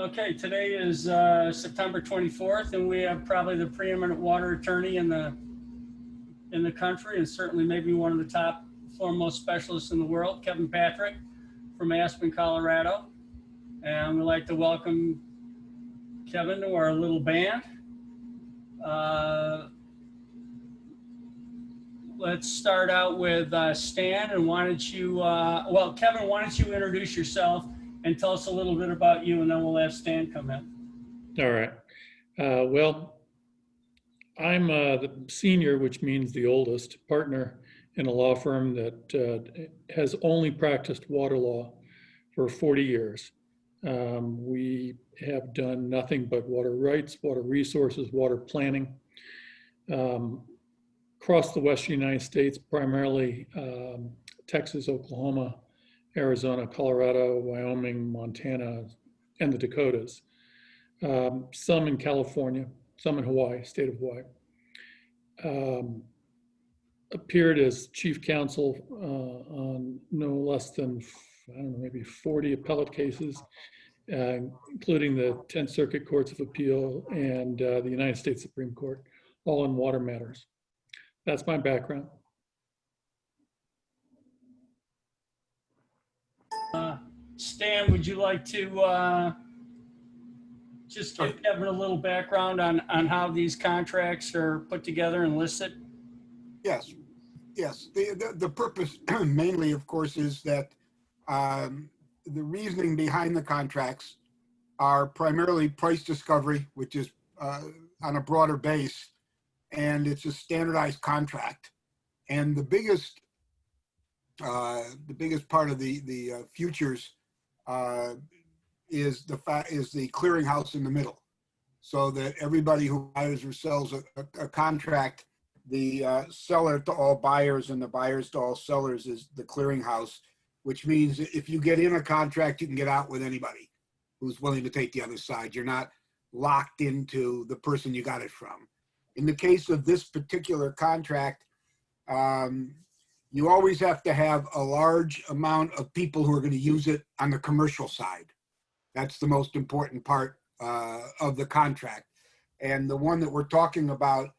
Okay, today is September 24th, and we have probably the preeminent water attorney in the country, and certainly maybe one of the top foremost specialists in the world, Kevin Patrick from Aspen, Colorado. And we'd like to welcome Kevin to our little band. Let's start out with Stan, and why don't you, well, Kevin, why don't you introduce yourself and tell us a little bit about you, and then we'll have Stan come in. All right. Well, I'm the senior, which means the oldest partner in a law firm that has only practiced water law for 40 years. We have done nothing but water rights, water resources, water planning. Across the western United States, primarily Texas, Oklahoma, Arizona, Colorado, Wyoming, Montana, and the Dakotas. Some in California, some in Hawaii, state of Hawaii. Appeared as chief counsel on no less than, I don't know, maybe 40 appellate cases, including the 10th Circuit Courts of Appeal and the United States Supreme Court, all in water matters. That's my background. Stan, would you like to just give Kevin a little background on how these contracts are put together and listed? Yes, yes. The purpose mainly, of course, is that the reasoning behind the contracts are primarily price discovery, which is on a broader base, and it's a standardized contract. And the biggest part of the futures is the clearinghouse in the middle, so that everybody who buys or sells a contract, the seller to all buyers and the buyers to all sellers is the clearinghouse, which means if you get in a contract, you can get out with anybody who's willing to take the other side. You're not locked into the person you got it from. In the case of this particular contract, you always have to have a large amount of people who are going to use it on the commercial side. That's the most important part of the contract. And the one that we're talking about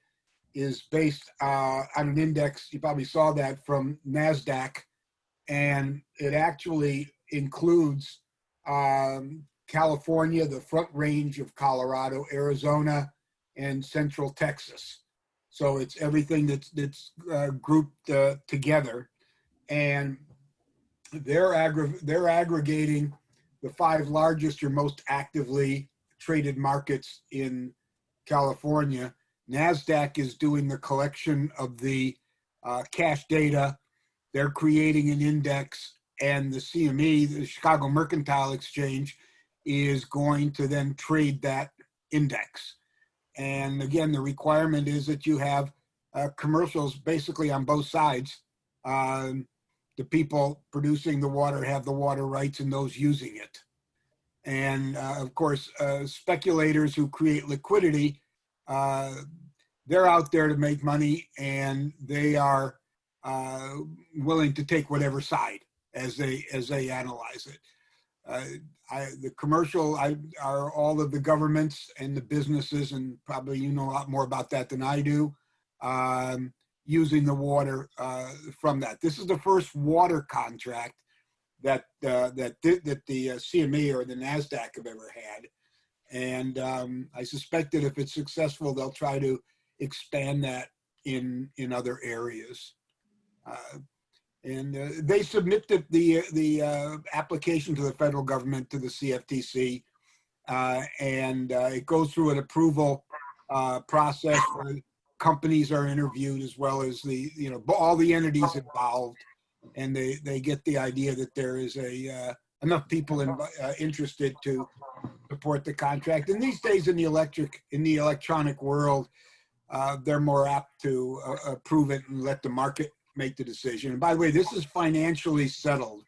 is based on an index, you probably saw that, from NASDAQ, and it actually includes California, the Front Range of Colorado, Arizona, and Central Texas. So it's everything that's grouped together, and they're aggregating the 5 largest or most actively traded markets in California. NASDAQ is doing the collection of the cash data. They're creating an index, and the CME, the Chicago Mercantile Exchange, is going to then trade that index. And again, the requirement is that you have commercials basically on both sides. The people producing the water have the water rights and those using it. And of course, speculators who create liquidity, they're out there to make money, and they are willing to take whatever side as they analyze it. The commercial are all of the governments and the businesses, and probably you know a lot more about that than I do, using the water from that. This is the first water contract that the CME or the NASDAQ have ever had. And I suspect that if it's successful, they'll try to expand that in other areas. And they submit the application to the federal government, to the CFTC, and it goes through an approval process where companies are interviewed, as well as all the entities involved, and they get the idea that there is enough people interested to support the contract. And these days in the electronic world, they're more apt to approve it and let the market make the decision. And by the way, this is financially settled.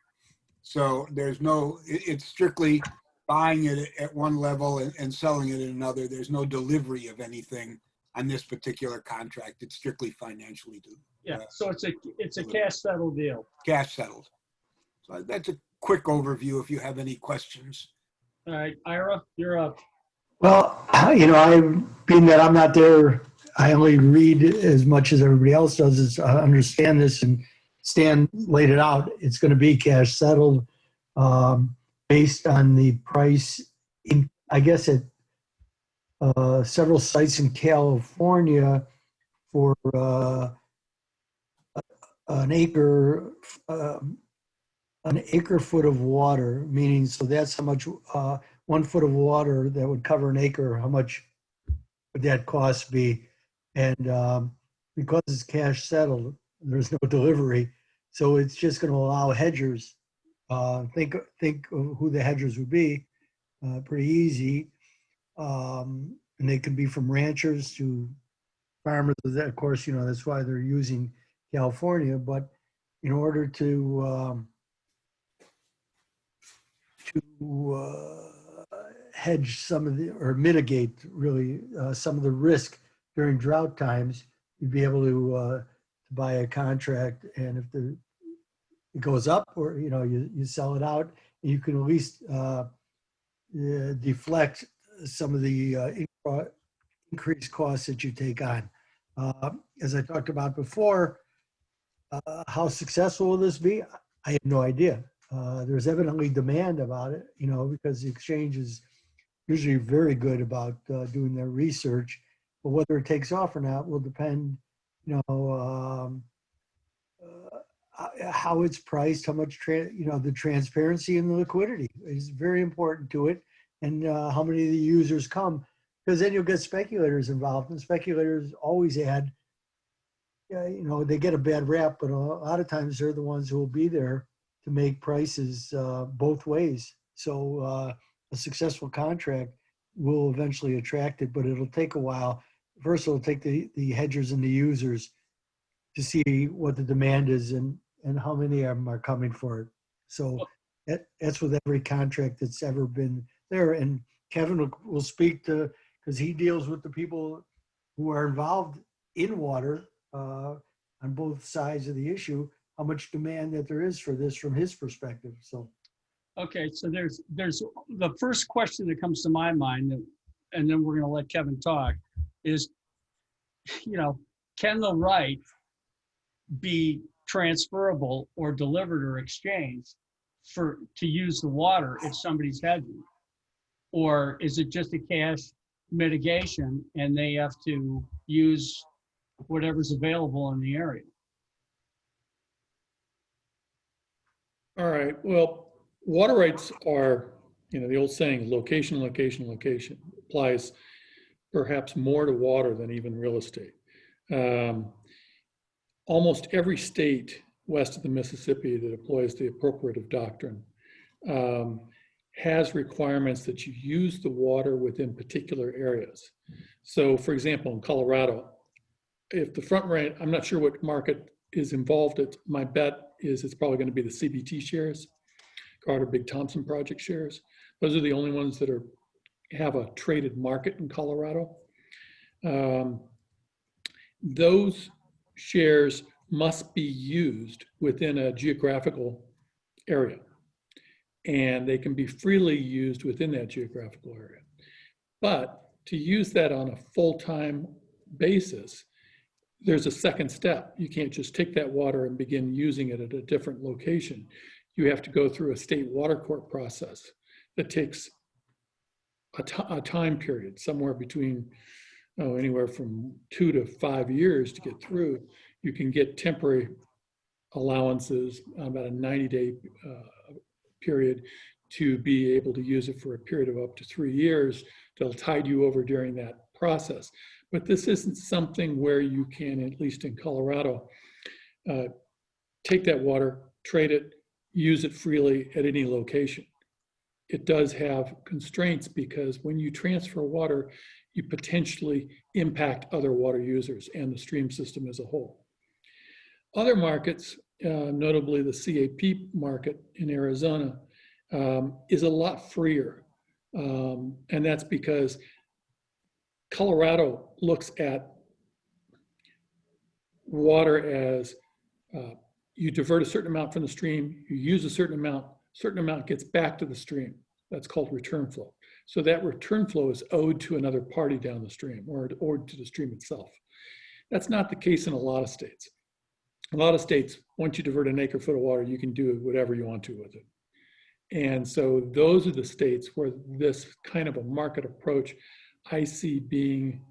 So it's strictly buying it at one level and selling it at another. There's no delivery of anything on this particular contract. It's strictly financially due. Yeah, so it's a cash settled deal. Cash settled. So that's a quick overview if you have any questions. All right, Ira, you're up. Well, being that I'm not there, I only read as much as everybody else does is understand this, and Stan laid it out. It's going to be cash settled based on the price, I guess, at several sites in California for an acre, an acre foot of water, meaning, so that's how much, 1 foot of water that would cover an acre, how much would that cost be? And because it's cash settled, there's no delivery. So it's just going to allow hedgers, think of who the hedgers would be, pretty easy. And they could be from ranchers to farmers. Of course, that's why they're using California. But in order to hedge some of the, or mitigate really some of the risk during drought times, you'd be able to buy a contract, and if it goes up, or you sell it out, and you can at least deflect some of the increased costs that you take on. As I talked about before, how successful will this be? I have no idea. There's evidently demand about it, because the exchange is usually very good about doing their research. But whether it takes off or not will depend, how it's priced, how much, the transparency and the liquidity is very important to it, and how many of the users come, because then you'll get speculators involved, and speculators always add, they get a bad rap, but a lot of times they're the ones who will be there to make prices both ways. So a successful contract will eventually attract it, but it'll take a while. First, it'll take the hedgers and the users to see what the demand is and how many of them are coming for it. So that's with every contract that's ever been there. And Kevin will speak to, because he deals with the people who are involved in water on both sides of the issue, how much demand that there is for this from his perspective. So. Okay, so there's the first question that comes to my mind, and then we're going to let Kevin talk, is, can the right be transferable or delivered or exchanged to use the water if somebody's hedging? Or is it just a cash mitigation and they have to use whatever's available in the area? All right, well, water rights are, the old saying, location, location, location, applies perhaps more to water than even real estate. Almost every state west of the Mississippi that employs the appropriative doctrine has requirements that you use the water within particular areas. So for example, in Colorado, if the front range, I'm not sure what market is involved, my bet is it's probably going to be the CBT shares, Carter Big Thompson Project shares. Those are the only ones that have a traded market in Colorado. Those shares must be used within a geographical area, and they can be freely used within that geographical area. But to use that on a full-time basis, there's a second step. You can't just take that water and begin using it at a different location. You have to go through a state water court process that takes a time period, somewhere between anywhere from 2 to 5 years to get through. You can get temporary allowances, about a 90-day period, to be able to use it for a period of up to 3 years. They'll tide you over during that process. But this isn't something where you can, at least in Colorado, take that water, trade it, use it freely at any location. It does have constraints, because when you transfer water, you potentially impact other water users and the stream system as a whole. Other markets, notably the CAP market in Arizona, is a lot freer. And that's because Colorado looks at water as you divert a certain amount from the stream, you use a certain amount gets back to the stream That's called return flow. So that return flow is owed to another party down the stream or to the stream itself. That's not the case in a lot of states. A lot of states, once you divert an acre foot of water, you can do whatever you want to with it. And so those are the states where this kind of a market approach I see being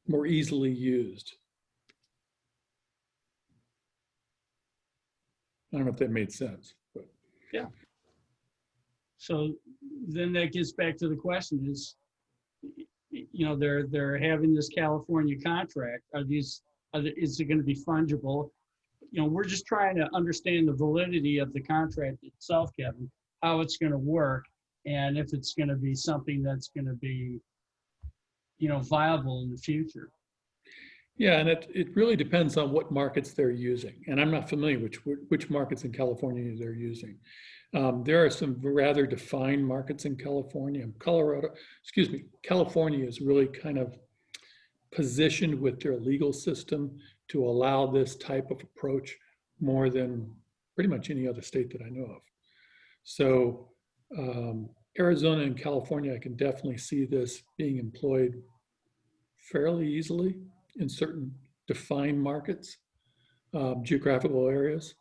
more easily used. I don't know if that made sense. But. Yeah. So then that gets back to the question is, you know, they're having this California contract. Is it going to be fungible? You know, we're just trying to understand the validity of the contract itself, Kevin, how it's going to work, and if it's going to be something that's going to be, you know, viable in the future. Yeah, and it really depends on what markets they're using. And I'm not familiar which markets in California they're using. There are some rather defined markets in California. California is really kind of positioned with their legal system to allow this type of approach more than pretty much any other state that I know of. So Arizona and California, I can definitely see this being employed fairly easily in certain defined markets, geographical areas.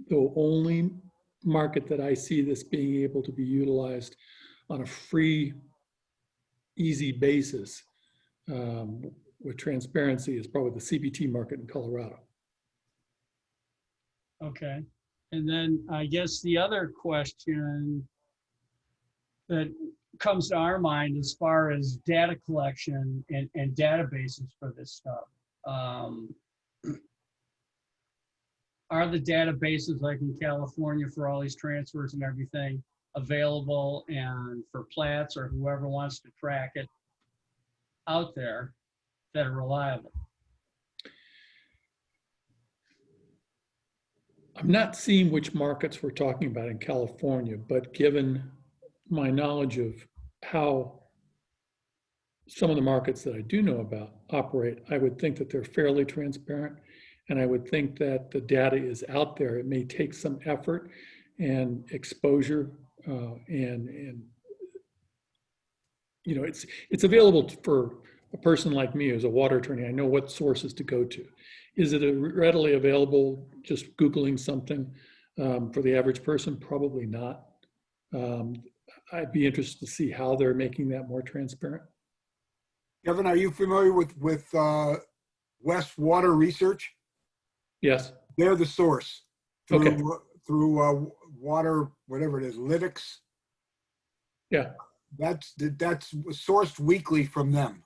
The only market that I see this being able to be utilized on a free, easy basis with transparency is probably the CBT market in Colorado. Okay. And then I guess the other question that comes to our mind as far as data collection and databases for this stuff. Are the databases like in California for all these transfers and everything available, and for plats or whoever wants to track it out there that are reliable? I'm not seeing which markets we're talking about in California, but given my knowledge of how some of the markets that I do know about operate, I would think that they're fairly transparent. And I would think that the data is out there. It may take some effort and exposure, and you know, it's available for a person like me who's a water attorney. I know what sources to go to. Is it readily available just Googling something for the average person? Probably not. I'd be interested to see how they're making that more transparent. Kevin, are you familiar with West Water Research? Yes. They're the source through, Okay. through water, whatever it is, Lytics. Yeah. That's sourced weekly from them.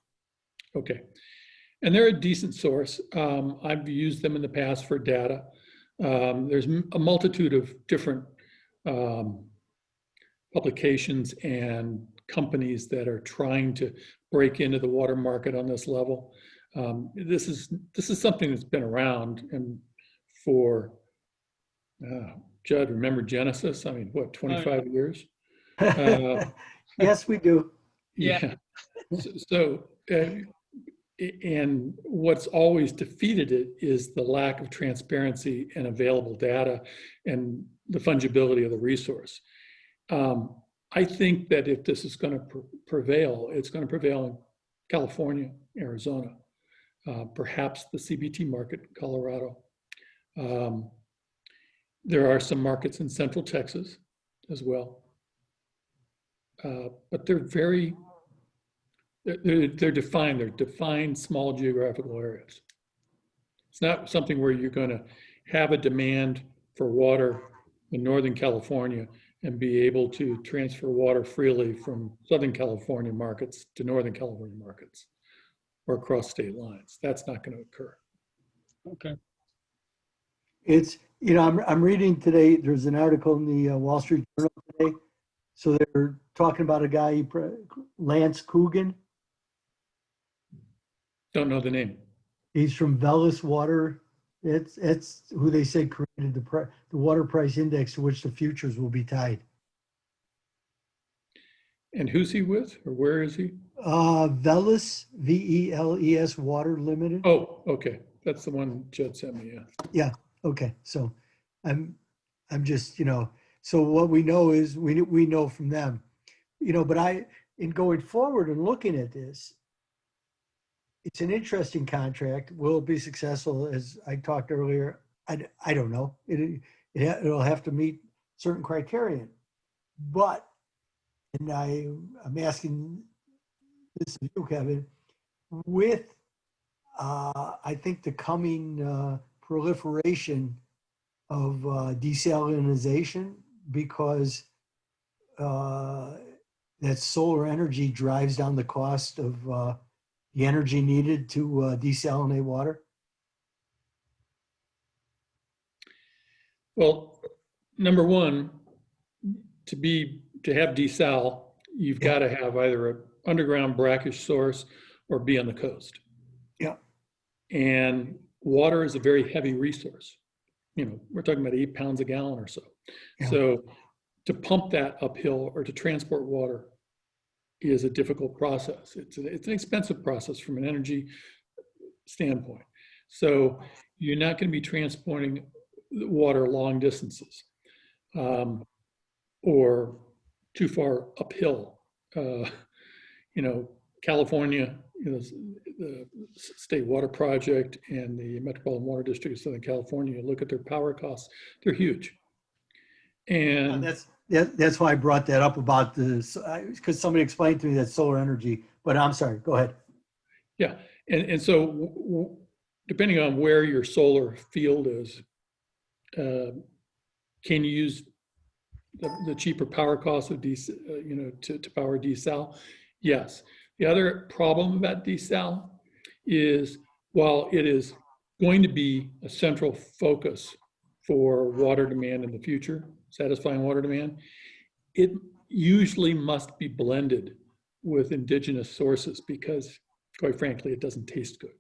Okay. And they're a decent source. I've used them in the past for data. There's a multitude of different publications and companies that are trying to break into the water market on this level. This is something that's been around and for Judd, remember Genesis? I mean, what, 25 years? Yes, we do. Yeah. And what's always defeated it is the lack of transparency and available data and the fungibility of the resource. I think that if this is going to prevail, it's going to prevail in California, Arizona, perhaps the CBT market in Colorado. There are some markets in Central Texas as well, but they're defined. They're defined small geographical areas. It's not something where you're going to have a demand for water in Northern California and be able to transfer water freely from Southern California markets to Northern California markets or across state lines. That's not going to occur. Okay. It's, you know, I'm reading today, there's an article in the Wall Street Journal today. So they're talking about a guy, Lance Coogan. Don't know the name. He's from Velis Water. It's who they say created the water price index to which the futures will be tied. And who's he with, or where is he? Velis, VELES Water Limited. Oh, okay. That's the one Judd sent me, yeah. Yeah, okay. So I'm just, you know, So what we know is we know from them, but in going forward and looking at this, it's an interesting contract. Will it be successful? As I talked earlier, I don't know. It'll have to meet certain criterion. But, and I'm asking this of you, Kevin, with I think the coming proliferation of desalination, because that solar energy drives down the cost of the energy needed to desalinate water? Well, number one, to have desal, you've got to have either an underground brackish source or be on the coast. Yeah. And water is a very heavy resource. We're talking about 8 pounds a gallon or so. Yeah. So to pump that uphill or to transport water is a difficult process. It's an expensive process from an energy standpoint. So you're not going to be transporting water long distances or too far uphill. California, the State Water Project and the Metropolitan Water District of Southern California, look at their power costs, they're huge. And that's why I brought that up about this, because somebody explained to me that solar energy, but I'm sorry, go ahead. Yeah, and so depending on where your solar field is, can you use the cheaper power costs of to power desal? Yes. The other problem about desal is, while it is going to be a central focus for water demand in the future, satisfying water demand, it usually must be blended with indigenous sources because, quite frankly, it doesn't taste good.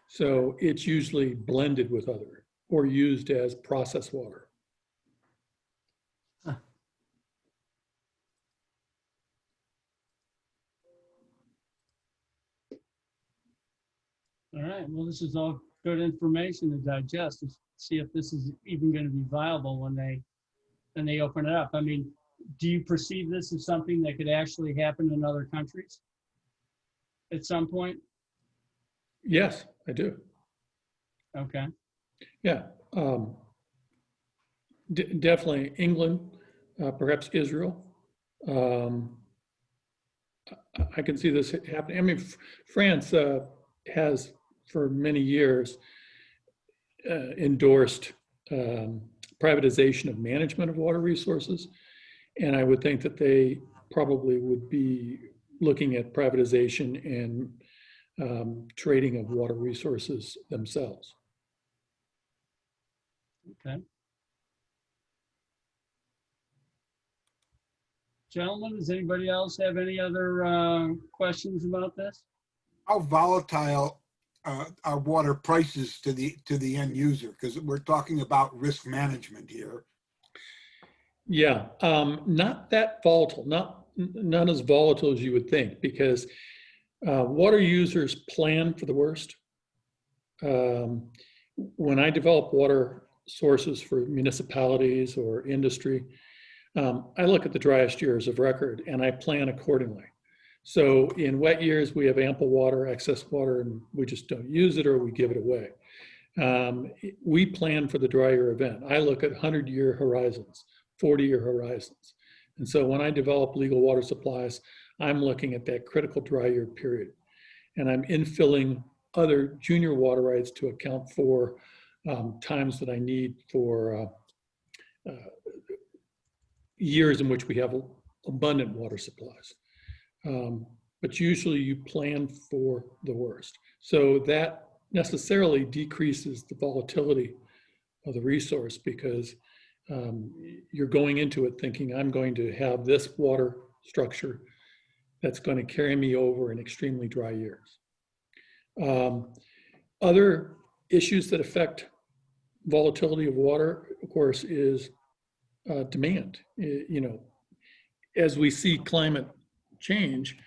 So it's usually blended with other or used as processed water. All right, well, this is all good information to digest, to see if this is even going to be viable when they open it up. I mean, do you perceive this as something that could actually happen in other countries at some point? Yes, I do. Okay. Yeah, definitely England, perhaps Israel. I can see this happening. I mean, France has for many years endorsed privatization of management of water resources. And I would think that they probably would be looking at privatization and trading of water resources themselves. Okay. Gentlemen, does anybody else have any other questions about this? How volatile are water prices to the end user? Because we're talking about risk management here. Yeah, not that volatile, not as volatile as you would think, because water users plan for the worst. When I develop water sources for municipalities or industry, I look at the driest years of record and I plan accordingly. So in wet years, we have ample water, excess water, and we just don't use it or we give it away. We plan for the drier event. I look at 100-year horizons, 40-year horizons. And so when I develop legal water supplies, I'm looking at that critical dry year period. And I'm infilling other junior water rights to account for times that I need for years in which we have abundant water supplies. But usually you plan for the worst. So that necessarily decreases the volatility of the resource because you're going into it thinking I'm going to have this water structure that's going to carry me over in extremely dry years. Other issues that affect volatility of water, of course, is demand. As we see climate change,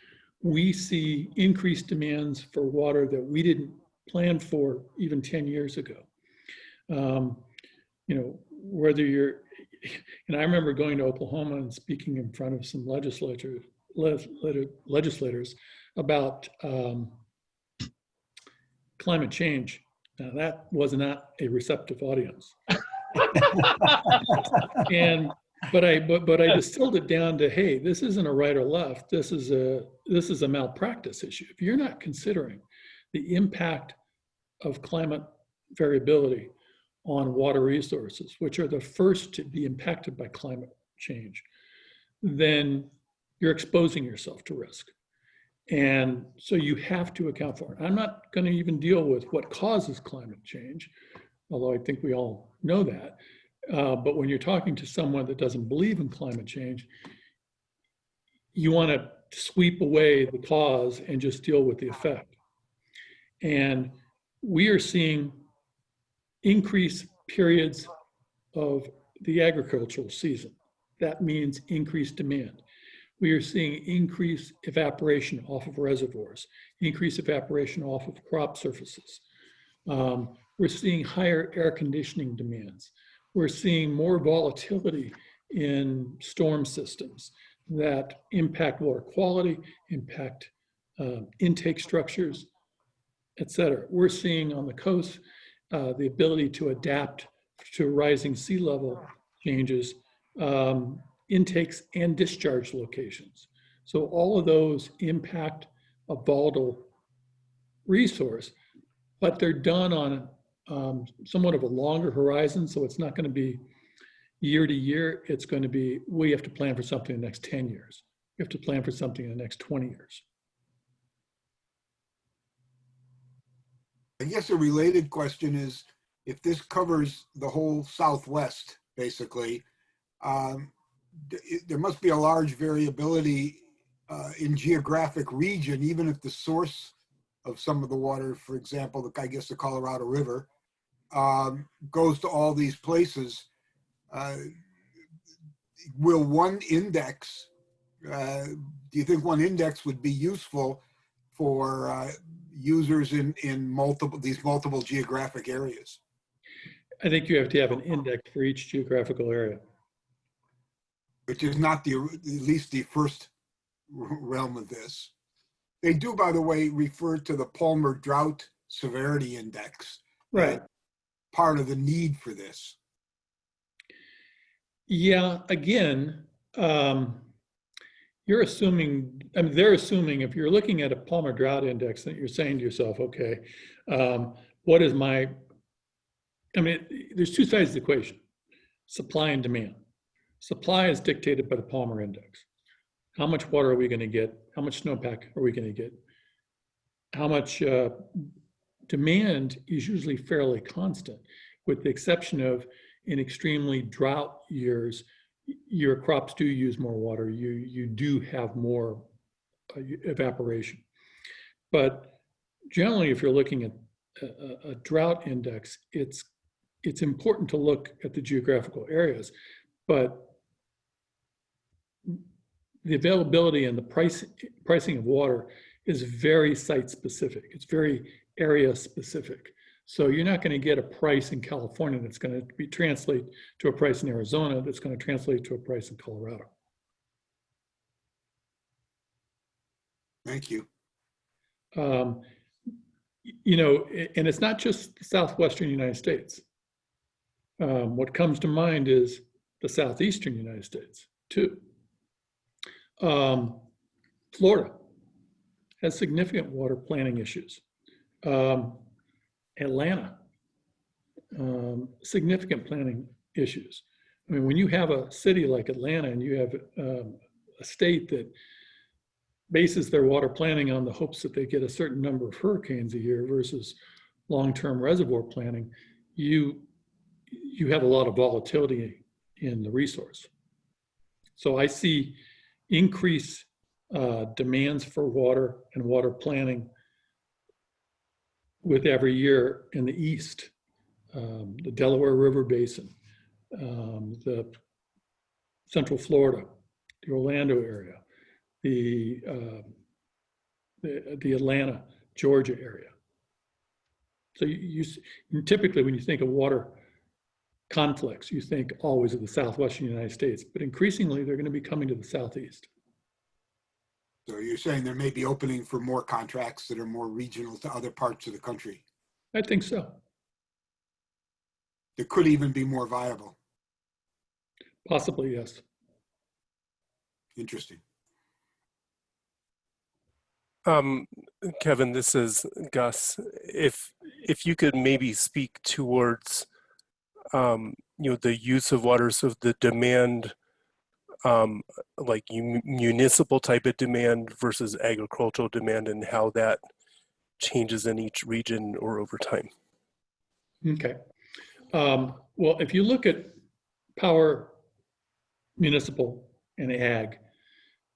we see increased demands for water that we didn't plan for even 10 years ago. Whether you're and I remember going to Oklahoma and speaking in front of some legislators about climate change. Now that was not a receptive audience. But I distilled it down to, hey, this isn't a right or left. This is a malpractice issue. If you're not considering the impact of climate variability on water resources, which are the first to be impacted by climate change, then you're exposing yourself to risk. And so you have to account for it. I'm not going to even deal with what causes climate change, although I think we all know that. But when you're talking to someone that doesn't believe in climate change, you want to sweep away the cause and just deal with the effect. And we are seeing increased periods of the agricultural season. That means increased demand. We are seeing increased evaporation off of reservoirs, increased evaporation off of crop surfaces. We're seeing higher air conditioning demands. We're seeing more volatility in storm systems that impact water quality, impact intake structures, et cetera. We're seeing on the coast the ability to adapt to rising sea level changes, intakes and discharge locations. So all of those impact a volatile resource, but they're done on somewhat of a longer horizon. So it's not going to be year to year. It's going to be, we have to plan for something in the next 10 years. We have to plan for something in the next 20 years. I guess a related question is, if this covers the whole Southwest, basically, there must be a large variability in geographic region, even if the source of some of the water, for example, I guess the Colorado River, goes to all these places. Will one index, do you think one index would be useful for users in these multiple geographic areas? I think you have to have an index for each geographical area. Which is not at least the first realm of this. They do, by the way, refer to the Palmer Drought Severity Index. Right. Part of the need for this. Yeah, again, you're assuming, I mean, they're assuming if you're looking at a Palmer Drought Index that you're saying to yourself, okay, what is my, I mean, there's two sides of the equation, supply and demand. Supply is dictated by the Palmer Index. How much water are we going to get? How much snowpack are we going to get? How much demand is usually fairly constant, with the exception of in extremely drought years, your crops do use more water. You do have more evaporation. But generally, if you're looking at a drought index, it's important to look at the geographical areas, but the availability and the pricing of water is very site specific. It's very area specific. So you're not going to get a price in California that's going to be translate to a price in Arizona that's going to translate to a price in Colorado. Thank you. You know, and it's not just the Southwestern United States. What comes to mind is the Southeastern United States too. Florida has significant water planning issues. Atlanta, significant planning issues. I mean, when you have a city like Atlanta and you have a state that bases their water planning on the hopes that they get a certain number of hurricanes a year versus long-term reservoir planning, you have a lot of volatility in the resource. So I see increased demands for water and water planning with every year in the East, the Delaware River Basin, the Central Florida, the Orlando area, the Atlanta, Georgia area. So you typically, when you think of water conflicts, you think always of the southwestern United States, but increasingly they're going to be coming to the southeast. So you're saying there may be opening for more contracts that are more regional to other parts of the country. I think so. That could even be more viable. Possibly, yes. Interesting. Kevin, this is Gus. If you could maybe speak towards the use of water, so the demand, like municipal type of demand versus agricultural demand, and how that changes in each region or over time. Okay. Well, if you look at power, municipal, and ag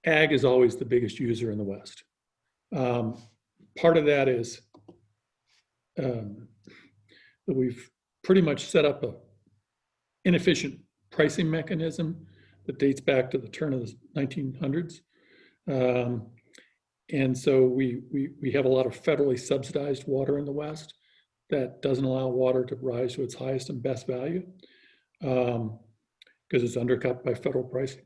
is always the biggest user in the West. Part of that is that we've pretty much set up a inefficient pricing mechanism that dates back to the turn of the 1900s. And so we have a lot of federally subsidized water in the West that doesn't allow water to rise to its highest and best value because it's undercut by federal pricing.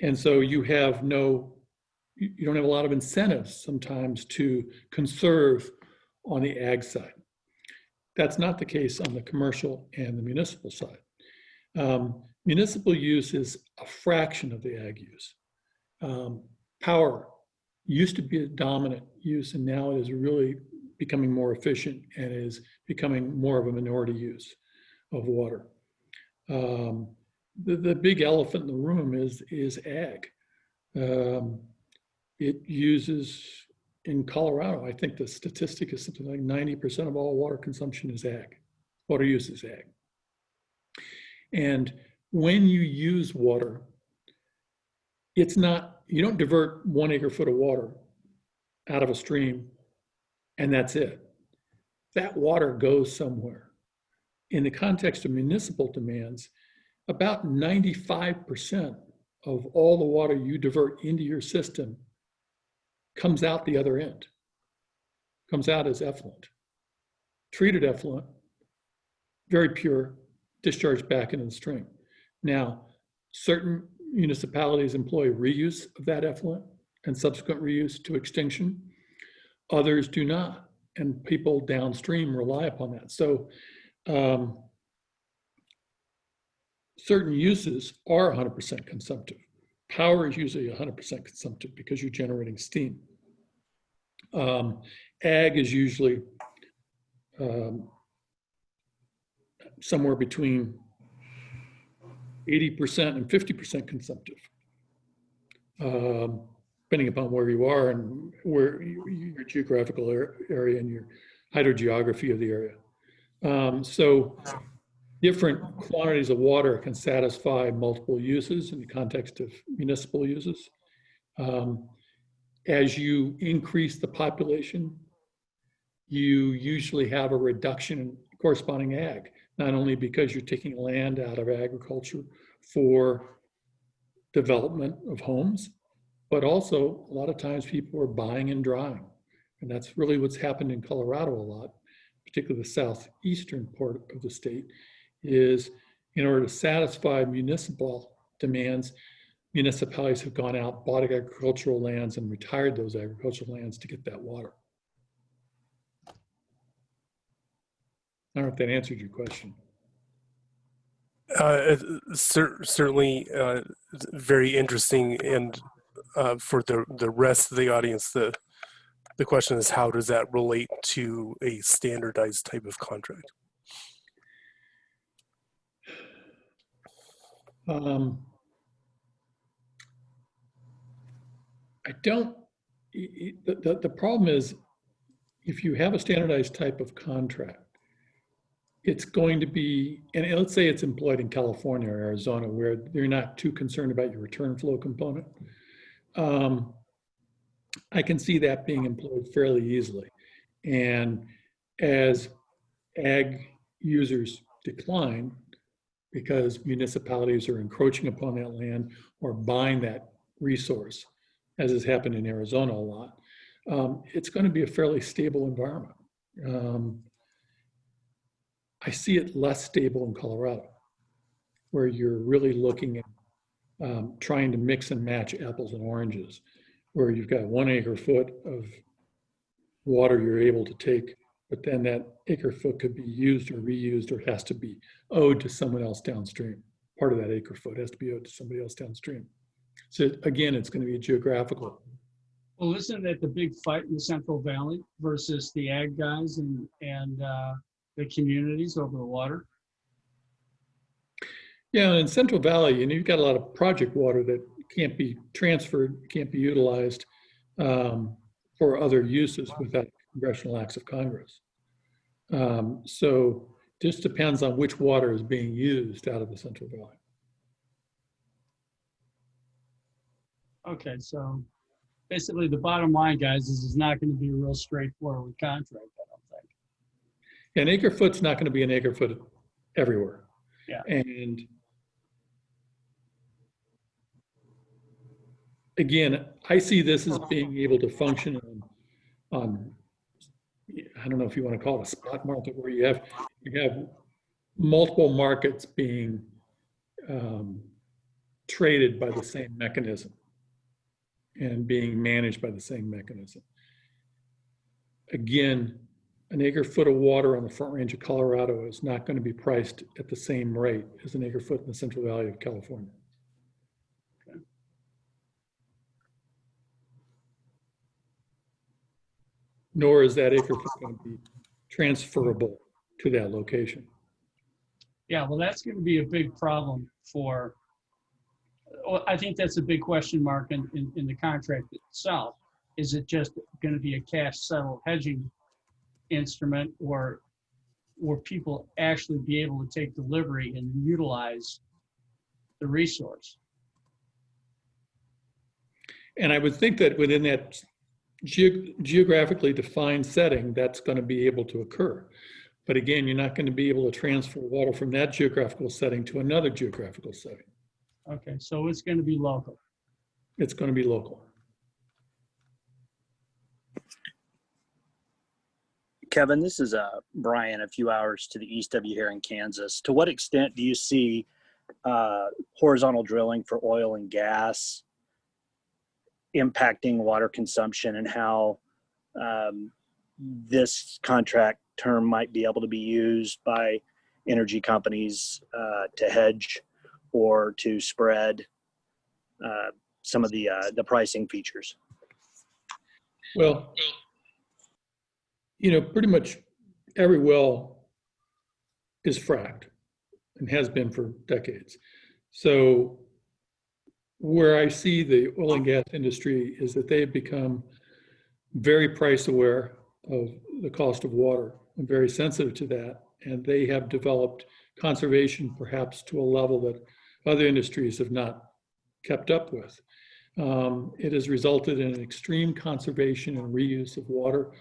And so you don't have a lot of incentives sometimes to conserve on the ag side. That's not the case on the commercial and the municipal side. Municipal use is a fraction of the ag use. Power used to be a dominant use, and now it is really becoming more efficient and is becoming more of a minority use of water. The big elephant in the room is ag. It uses, in Colorado, I think the statistic is something like 90% of all water consumption is ag. Water use is ag. And when you use water, it's not, you don't divert 1 acre foot of water out of a stream and that's it. That water goes somewhere. In the context of municipal demands, about 95% of all the water you divert into your system comes out the other end, comes out as effluent. Treated effluent, very pure, discharged back into the stream. Now, certain municipalities employ reuse of that effluent and subsequent reuse to extinction. Others do not, and people downstream rely upon that. So certain uses are 100% consumptive. Power is usually 100% consumptive because you're generating steam. Ag is usually somewhere between 80% and 50% consumptive, depending upon where you are and where your geographical area and your hydrogeography of the area. So different quantities of water can satisfy multiple uses in the context of municipal uses. As you increase the population, you usually have a reduction in corresponding ag, not only because you're taking land out of agriculture for development of homes, but also a lot of times people are buying and drying. And that's really what's happened in Colorado a lot, particularly the southeastern part of the state, is in order to satisfy municipal demands, municipalities have gone out, bought agricultural lands and retired those agricultural lands to get that water. I don't know if that answered your question. Certainly very interesting. And for the rest of the audience, the question is, how does that relate to a standardized type of contract? I don't, the problem is if you have a standardized type of contract, it's going to be, and let's say it's employed in California or Arizona where they're not too concerned about your return flow component. I can see that being employed fairly easily. And as ag users decline, because municipalities are encroaching upon that land or buying that resource, as has happened in Arizona a lot, it's going to be a fairly stable environment. I see it less stable in Colorado, where you're really looking at trying to mix and match apples and oranges, where you've got 1 acre foot of water you're able to take, but then that acre foot could be used or reused or has to be owed to someone else downstream. Part of that acre foot has to be owed to somebody else downstream. So again, it's going to be a geographical. Well, isn't that the big fight in the Central Valley versus the ag guys and the communities over the water? Yeah, in Central Valley, you've got a lot of project water that can't be transferred, can't be utilized for other uses without congressional acts of Congress. So just depends on which water is being used out of the Central Valley. Okay, so basically the bottom line, guys, is it's not going to be a real straightforward contract, I don't think. An acre foot's not going to be an acre foot everywhere. Yeah. And again, I see this as being able to function on I don't know if you want to call it a spot market, where you have multiple markets being traded by the same mechanism and being managed by the same mechanism. Again, an acre foot of water on the Front Range of Colorado is not going to be priced at the same rate as an acre foot in the Central Valley of California. Okay. Nor is that acre foot going to be transferable to that location. Yeah, well, that's going to be a big problem for, well, I think that's a big question mark in the contract itself. Is it just going to be a cash settled hedging instrument, or will people actually be able to take delivery and utilize the resource? And I would think that within that geographically defined setting, that's going to be able to occur. But again, you're not going to be able to transfer water from that geographical setting to another geographical setting. Okay, so it's going to be local. It's going to be local. Kevin, this is Brian, a few hours to the east of you here in Kansas. To what extent do you see horizontal drilling for oil and gas impacting water consumption, and how this contract term might be able to be used by energy companies to hedge or to spread some of the pricing features? Well, pretty much every well is fracked and has been for decades. So where I see the oil and gas industry is that they've become very price aware of the cost of water and very sensitive to that. And they have developed conservation perhaps to a level that other industries have not kept up with. It has resulted in extreme conservation and reuse of water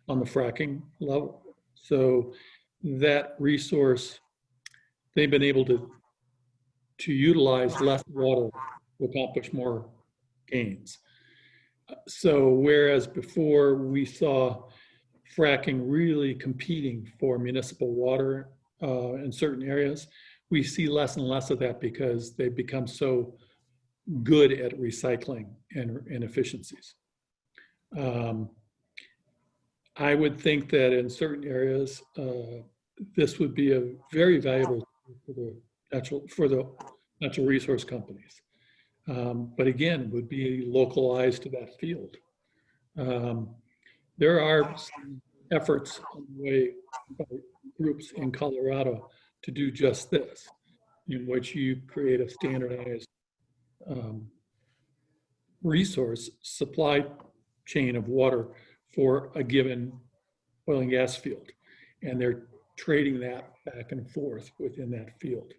on the fracking level. So that resource, they've been able to utilize less water to accomplish more gains. So whereas before we saw fracking really competing for municipal water in certain areas, we see less and less of that because they've become so good at recycling and efficiencies. I would think that in certain areas, this would be a very valuable for the natural resource companies. But again, it would be localized to that field. There are some efforts underway by groups in Colorado to do just this, in which you create a standardized resource supply chain of water for a given oil and gas field. And they're trading that back and forth within that field.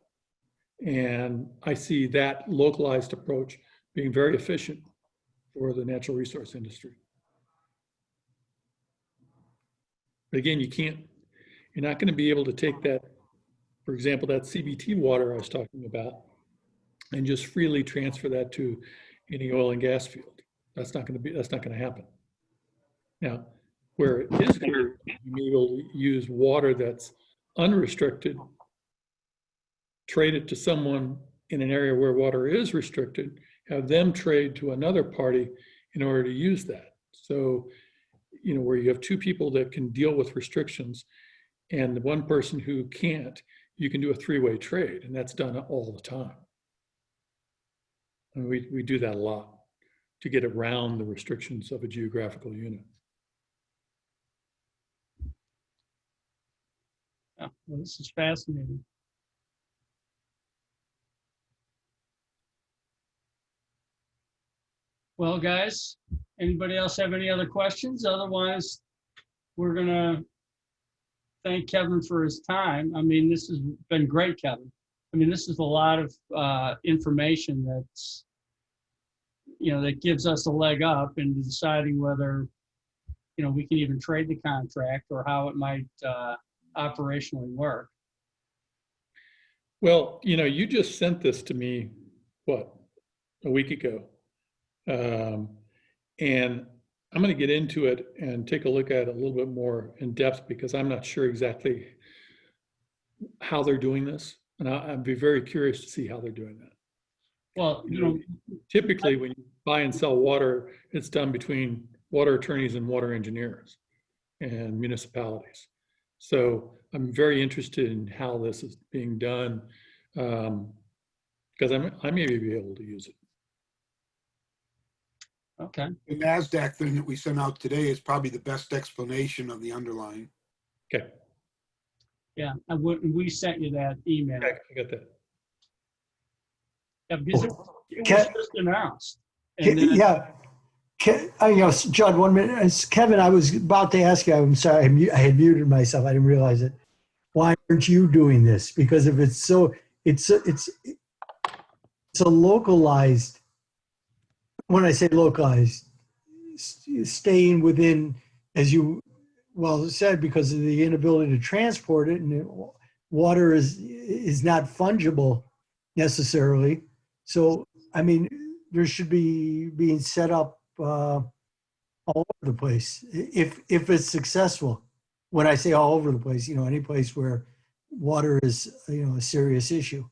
And I see that localized approach being very efficient for the natural resource industry. But again, you're not going to be able to take that, for example, that CBT water I was talking about, and just freely transfer that to any oil and gas field. That's not going to happen. Now, where it is going to be able to use water that's unrestricted, trade it to someone in an area where water is restricted, have them trade to another party in order to use that. So, you know, where you have two people that can deal with restrictions and the one person who can't, you can do a three-way trade, and that's done all the time. And we do that a lot to get around the restrictions of a geographical unit. Yeah, well, this is fascinating. Well, guys, anybody else have any other questions? Otherwise, we're gonna thank Kevin for his time. I mean, this has been great, Kevin. I mean, this is a lot of information that's, you know, that gives us a leg up in deciding whether, you know, we can even trade the contract or how it might operationally work. Well, you know, you just sent this to me, what, a week ago. And I'm going to get into it and take a look at it a little bit more in depth because I'm not sure exactly how they're doing this. And I'd be very curious to see how they're doing that. Well, you know, Typically when you buy and sell water, it's done between water attorneys and water engineers and municipalities. So I'm very interested in how this is being done because I may be able to use it. okay. The NASDAQ thing that we sent out today is probably the best explanation of the underlying. Okay, Yeah, we sent you that email. I got that. Yeah, because it was just announced. And then, Yeah. You know, Judd, 1 minute. Kevin, I was about to ask you, I'm sorry, I had muted myself. I didn't realize it. Why aren't you doing this? Because if it's so, it's a localized, when I say localized, staying within, as you well said, because of the inability to transport it, and water is not fungible necessarily. So, I mean, there should be being set up all over the place if it's successful. When I say all over the place, you know, any place where water is, you know, a serious issue.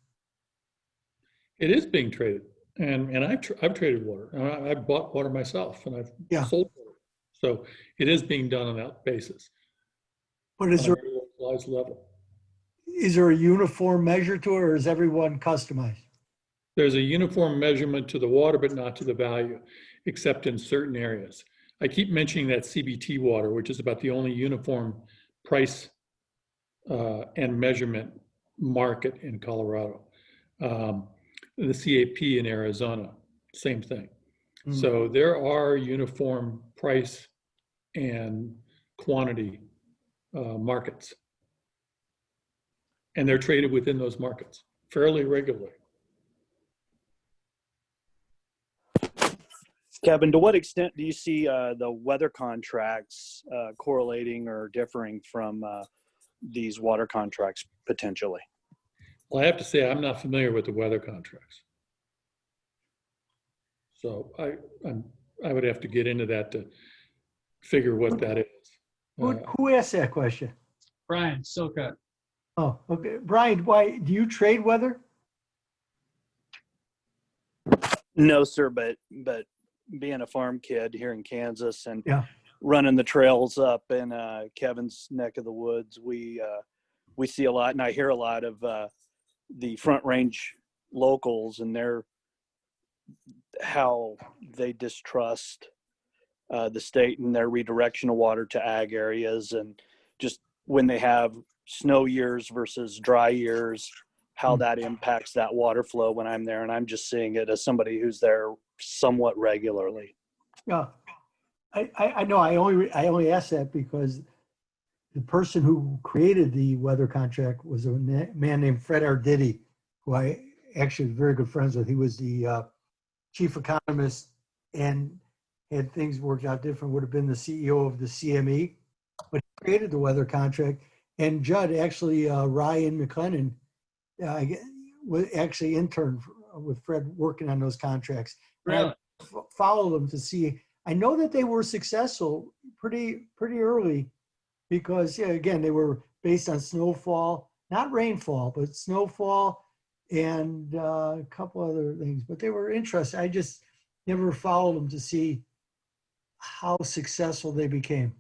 It is being traded, and I've traded water. I've bought water myself, and I've sold water. So it is being done on that basis. But is on a very localized level. Is there a uniform measure to it, or is everyone customized? There's a uniform measurement to the water, but not to the value, except in certain areas. I keep mentioning that CBT water, which is about the only uniform price and measurement market in Colorado. The CAP in Arizona, same thing. So there are uniform price and quantity markets. And they're traded within those markets fairly regularly. Kevin, to what extent do you see the weather contracts correlating or differing from these water contracts potentially? Well, I have to say I'm not familiar with the weather contracts. So I would have to get into that to figure what that is. Who asked that question? Brian Silcutt. Oh, okay. Brian, why do you trade weather? No, sir, but being a farm kid here in Kansas and Yeah. running the trails up in Kevin's neck of the woods, we see a lot, and I hear a lot of the Front Range locals and how they distrust the state and their redirection of water to ag areas, and just when they have snow years versus dry years, how that impacts that water flow when I'm there. And I'm just seeing it as somebody who's there somewhat regularly. Yeah. I know. I only asked that because the person who created the weather contract was a man named Fred Arditi, who I actually was very good friends with. He was the chief economist, and had things worked out different, would have been the CEO of the CME, but he created the weather contract. And Judd, actually, Ryan McLennan, was actually interned with Fred working on those contracts. Really? Follow them to see. I know that they were successful pretty early because, yeah, again, they were based on snowfall, not rainfall, but snowfall and a couple other things. But they were interesting. I just never followed them to see how successful they became.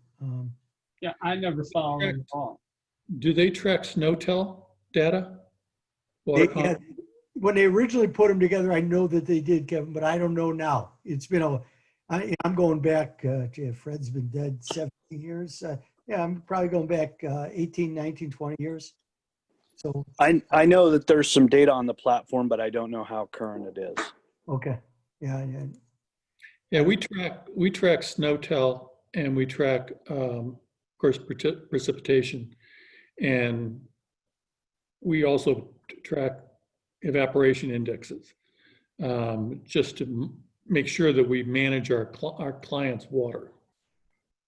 Yeah, I never followed them at all. Do they track SNOTEL data? They, Water yeah, when they originally put them together, I know that they did, Kevin, but I don't know now. It's been I'm going back, Fred's been dead 17 years. Yeah, I'm probably going back 18, 19, 20 years. So, I know that there's some data on the platform, but I don't know how current it is. okay. Yeah. Yeah, we track SNOTEL and we track, of course, precipitation. And we also track evaporation indexes, just to make sure that we manage our clients' water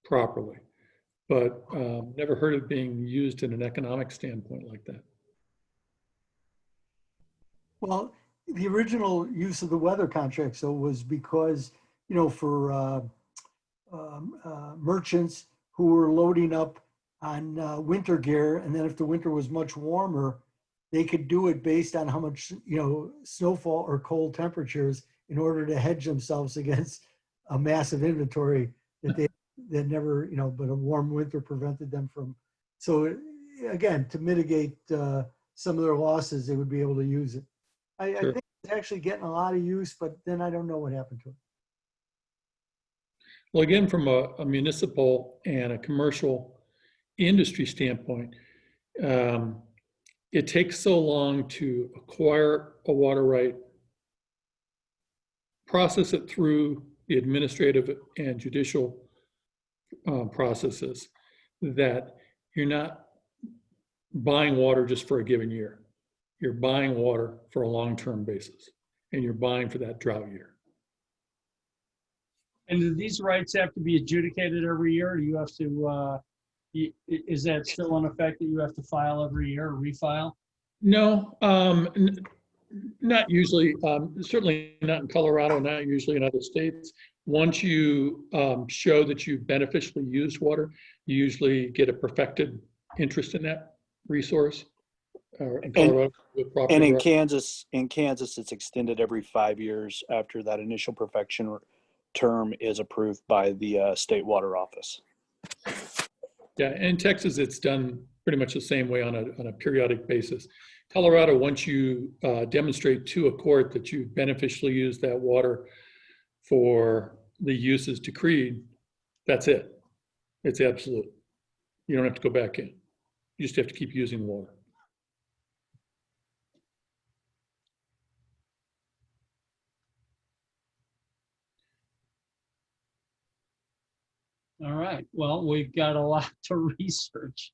properly. But never heard of being used in an economic standpoint like that. Well, the original use of the weather contract, so was because, for merchants who were loading up on winter gear, and then if the winter was much warmer, they could do it based on how much, snowfall or cold temperatures in order to hedge themselves against a massive inventory that never, but a warm winter prevented them from. So again, to mitigate some of their losses, they would be able to use it. I Sure. think it's actually getting a lot of use, but then I don't know what happened to it. Well, again, from a municipal and a commercial industry standpoint, it takes so long to acquire a water right, process it through the administrative and judicial processes, that you're not buying water just for a given year. You're buying water for a long-term basis, and you're buying for that drought year. And do these rights have to be adjudicated every year? Or do you have to, is that still in effect that you have to file every year or refile? No, not usually. Certainly not in Colorado, not usually in other states. Once you show that you beneficially used water, you usually get a perfected interest in that resource. In Colorado, And in Kansas, it's extended every 5 years after that initial perfection term is approved by the state water office. Yeah, in Texas, it's done pretty much the same way on a periodic basis. Colorado, once you demonstrate to a court that you beneficially used that water for the uses decreed, that's it. It's absolute. You don't have to go back in. You just have to keep using water. All right. Well, we've got a lot to research.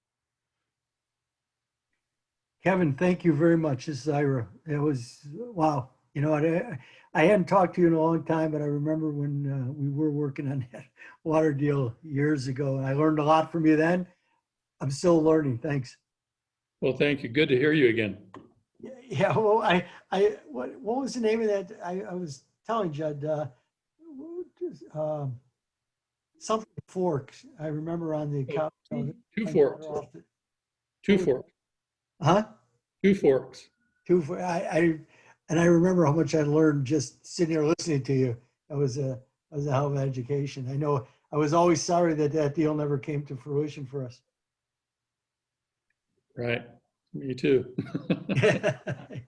Kevin, thank you very much. This is Ira. It was, wow. I hadn't talked to you in a long time, but I remember when we were working on that water deal years ago. And I learned a lot from you then. I'm still learning. Thanks. Well, thank you. Good to hear you again. Yeah. Well, what was the name of that? I was telling Judd, something forks. I remember on the account. Two forks. Two forks. Huh? Two forks. And I remember how much I learned just sitting here listening to you. That was a hell of an education. I know I was always sorry that deal never came to fruition for us. Right. Me too. I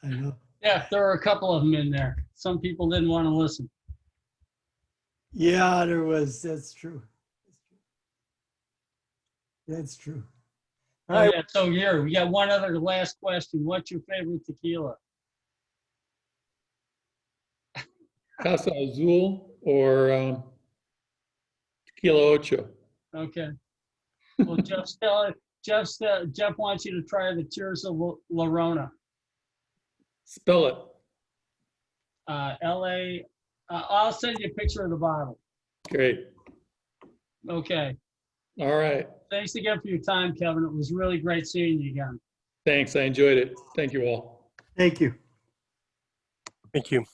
know. Yeah, there were a couple of them in there. Some people didn't want to listen. Yeah, there was. That's true. That's true. All Oh, right. yeah. So here, we got one other last question. What's your favorite tequila? Casa Azul or Tequila Ocho? Okay. Well, Jeff wants you to try the Tears of La Rona. Spell it. LA. I'll send you a picture of the bottle. Great. Okay. All right. Thanks again for your time, Kevin. It was really great seeing you again. Thanks. I enjoyed it. Thank you all. Thank you. Thank you.